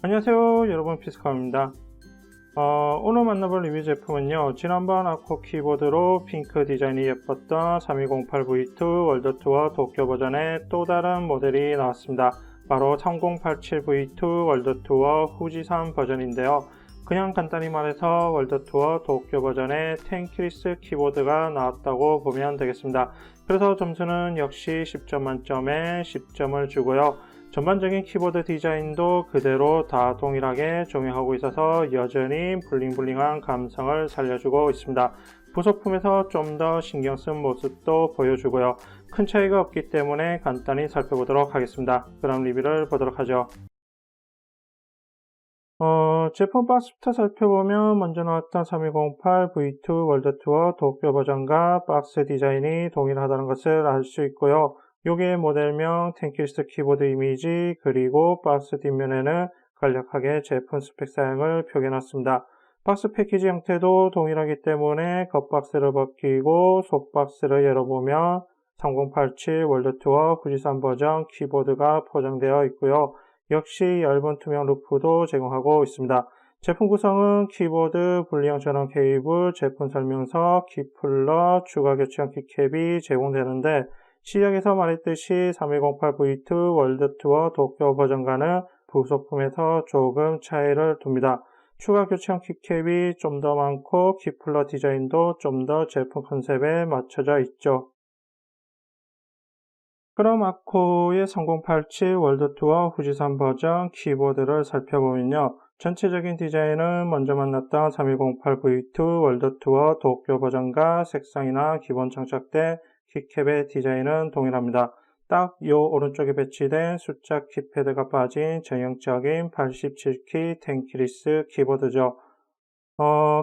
안녕하세요, 여러분. 피스카입니다. 오늘 만나볼 리뷰 제품은요, 지난번 아코 키보드로 핑크 디자인이 예뻤던 3208V2 월드투어 도쿄 버전의 또 다른 모델이 나왔습니다. 바로 3087V2 월드투어 후지산 버전인데요. 그냥 간단히 말해서 월드투어 도쿄 버전의 텐키리스 키보드가 나왔다고 보면 되겠습니다. 그래서 점수는 역시 10점 만점에 10점을 주고요. 전반적인 키보드 디자인도 그대로 다 동일하게 적용하고 있어서 여전히 블링블링한 감성을 살려주고 있습니다. 부속품에서 좀 더 신경 쓴 모습도 보여주고요. 큰 차이가 없기 때문에 간단히 살펴보도록 하겠습니다. 그럼 리뷰를 보도록 하죠. 제품 박스부터 살펴보면 먼저 나왔던 3208 V2 월드투어 도쿄 버전과 박스 디자인이 동일하다는 것을 알 수 있고요. 요게 모델명, 텐키리스 키보드 이미지, 그리고 박스 뒷면에는 간략하게 제품 스펙 사양을 표기해놨습니다. 박스 패키지 형태도 동일하기 때문에 겉박스를 벗기고 속박스를 열어보면 3087 월드투어 후지산 버전 키보드가 포장되어 있고요. 역시 얇은 투명 루프도 제공하고 있습니다. 제품 구성은 키보드, 분리형 전원 케이블, 제품 설명서, 키플러, 추가 교체형 키캡이 제공되는데 시작에서 말했듯이 3208V2 월드투어 도쿄 버전과는 부속품에서 조금 차이를 둡니다. 추가 교체형 키캡이 좀 더 많고 키플러 디자인도 좀 더 제품 컨셉에 맞춰져 있죠. 그럼 아코의 3087 월드투어 후지산 버전 키보드를 살펴보면요. 전체적인 디자인은 먼저 만났던 3208V2 월드투어 도쿄 버전과 색상이나 기본 장착대 키캡의 디자인은 동일합니다. 딱 요 오른쪽에 배치된 숫자 키패드가 빠진 전형적인 87키 텐키리스 키보드죠.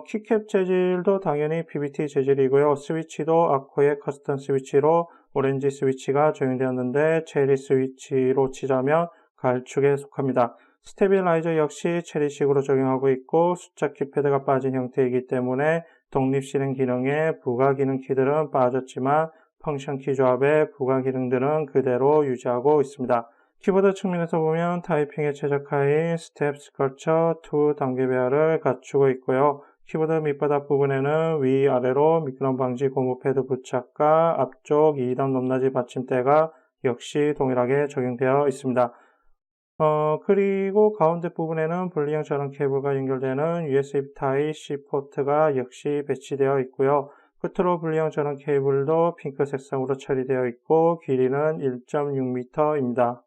키캡 재질도 당연히 PBT 재질이고요. 스위치도 아코의 커스텀 스위치로 오렌지 스위치가 적용되었는데 체리 스위치로 치자면 가을축에 속합니다. 스테빌라이저 역시 체리식으로 적용하고 있고 숫자 키패드가 빠진 형태이기 때문에 독립 실행 기능에 부가 기능 키들은 빠졌지만 펑션 키 조합의 부가 기능들은 그대로 유지하고 있습니다. 키보드 측면에서 보면 타이핑에 최적화인 스텝 스컬처 2 단계 배열을 갖추고 있고요. 키보드 밑바닥 부분에는 위아래로 미끄럼 방지 고무 패드 부착과 앞쪽 2단 높낮이 받침대가 역시 동일하게 적용되어 있습니다. 그리고 가운데 부분에는 분리형 전원 케이블과 연결되는 USB Type-C 포트가 역시 배치되어 있고요. 끝으로 분리형 전원 케이블도 핑크 색상으로 처리되어 있고 길이는 1.6m입니다.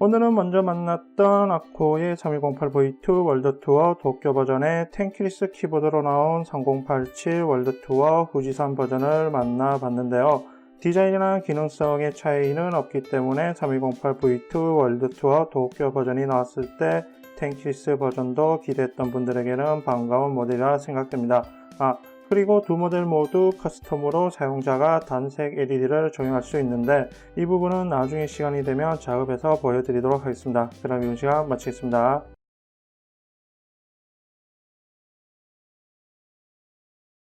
오늘은 먼저 만났던 아코의 3208V2 월드투어 도쿄 버전의 텐키리스 키보드로 나온 3087 월드투어 후지산 버전을 만나봤는데요. 디자인이나 기능성의 차이는 없기 때문에 3208V2 월드투어 도쿄 버전이 나왔을 때 텐키리스 버전도 기대했던 분들에게는 반가운 모델이라 생각됩니다. 그리고 두 모델 모두 커스텀으로 사용자가 단색 LED를 적용할 수 있는데 이 부분은 나중에 시간이 되면 작업해서 보여드리도록 하겠습니다. 그럼 이번 시간 마치겠습니다.